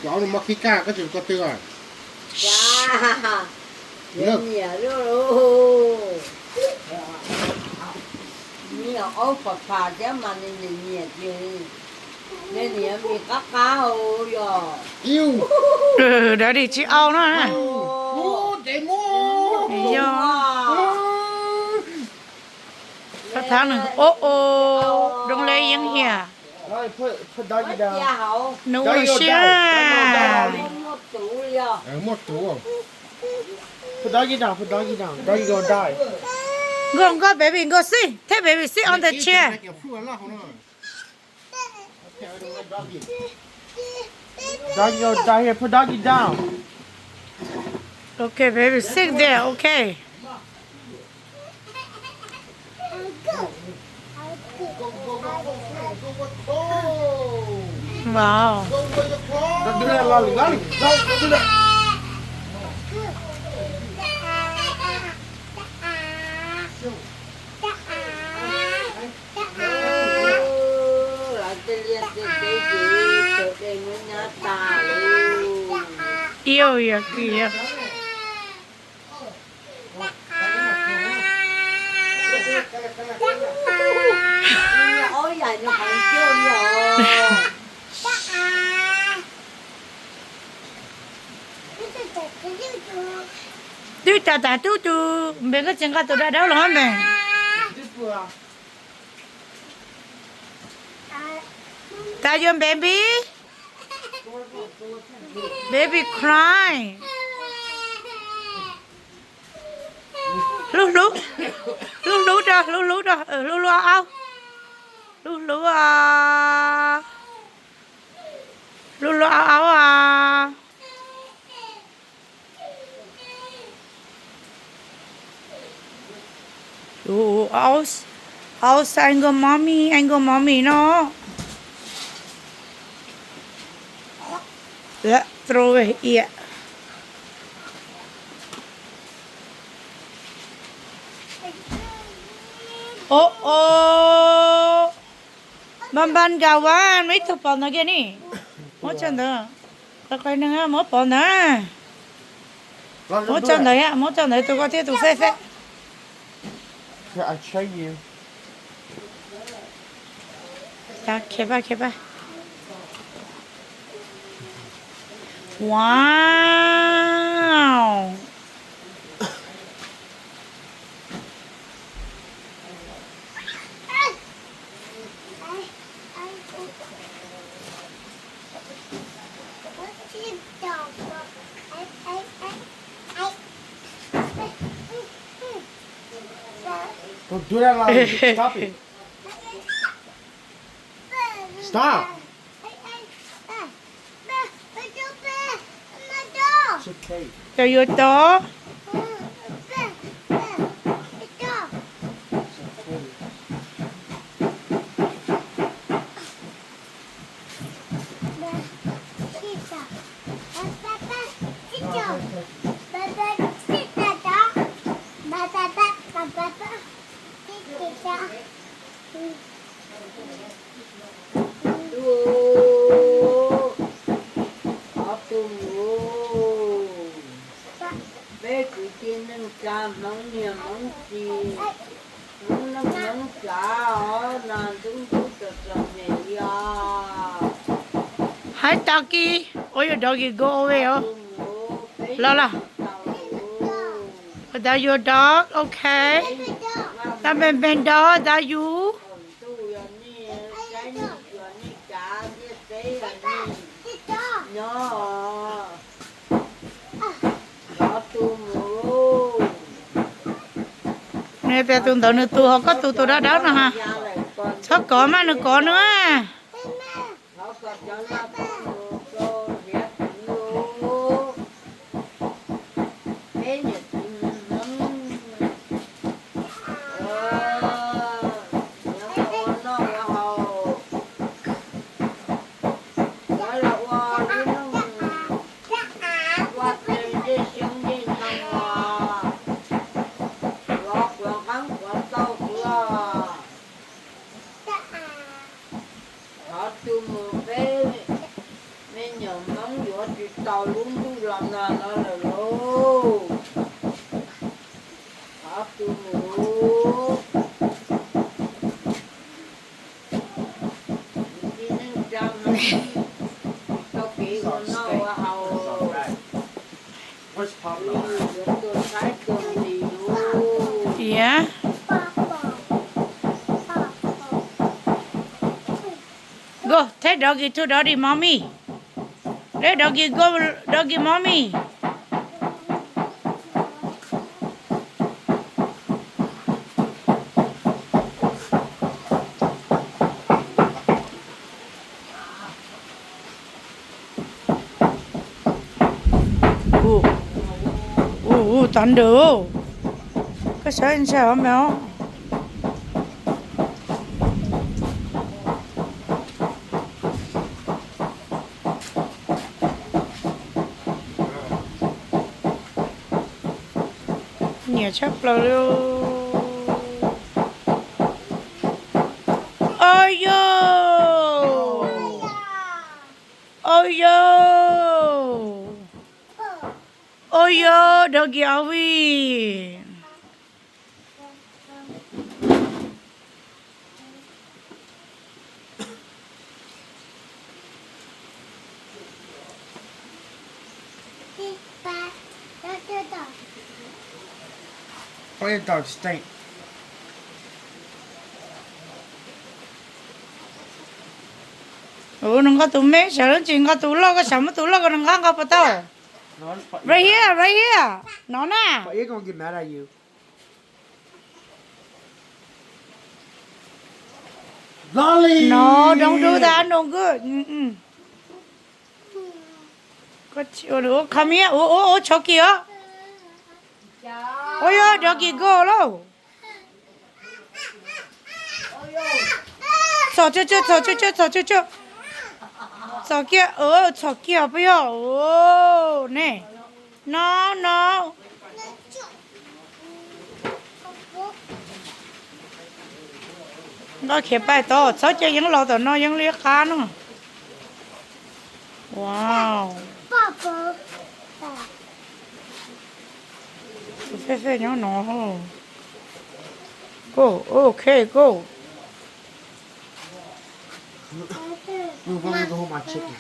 cháu nó mắc khí ca có chừng có tiêu à dạ được nhiều luôn nhiều ốp phật phà chứ mà nên nhiều chứ nên nhiều bị cá rồi yêu Để đi chị ao nó nè. mua để mua Các tháng nữa. Ô, đừng lấy những hìa. Rồi, put doggy down. Nấu Doggy go xia. down. một tủ rồi một tủ Put doggy down. Doggy gonna die. Go, baby, go sit. Take baby, sit on the chair. Doggy gonna die here. Put doggy down. Okay, baby, sit there, okay. Wow. Don't do that, Lahllee. Lahllee, don't do that. lại cái liệt cái gì tự đây mới nhát ta luôn Yêu ya kìa. ôi dài nó còn chưa rồi Tôi ta tu. Mình có chân cái tôi đã đâu lắm mẹ. Ta yon baby. Baby cry. Lú đó. Lú ao. Lú à. Lú ao à. Lú ao. Ao anh go mommy nó. Let throw it here. Ban gawan mấy thằng bọn nó kia nè, mỗi chân đó, tao coi nữa mỗi bọn đó, mỗi chân đấy tôi có thể tôi phê. Here, I train you. Ta kẹp. Wow. Don't do that, Lahllee. Stop it. Stop. It's okay. Cho vô đó. bé cứ tin nên cha mong nhiều mong gì mong cha ở là chúng tôi được làm gì à Hi doggy. Oh your doggy go away. La. Is that your dog? Okay. That Ben dog. That you? Nè bé tuần tới nữa tu họ có tu đó đó nè ha. Sao có mà nó có nữa. Okay, well, no, how Where's Papa? to try to do. Yeah. Go, take doggy to doggy mommy. Let doggy go, doggy mommy. Ooh, ooh, thunder. Cái sợ anh sợ mèo. Nhiều chấp lâu luôn. Ôi yo, ôi yo, ôi yo, doggy awi. Why your dog stink? Oh, nunggu tu me, jalan cingga tu lo, sama tu lo, nunggu apa tau? No, it's Papa. Right here, right here. Nona. But you're gonna get mad at you. Lahllee. No, don't do that. No good. Oh, come here. Oh, Chucky. Oh, yeah, doggy, go, lo. Cho cho cho cho cho cho cho cho cho. Cho kia, cho kia, 不要. Oh, nè. No, no. Nó khép bài to, sao cho những lò tao nó những liếc khá nữa. Wow. Phê phê nhỏ nó. Go, okay, go. Move, let me go hold my chicken.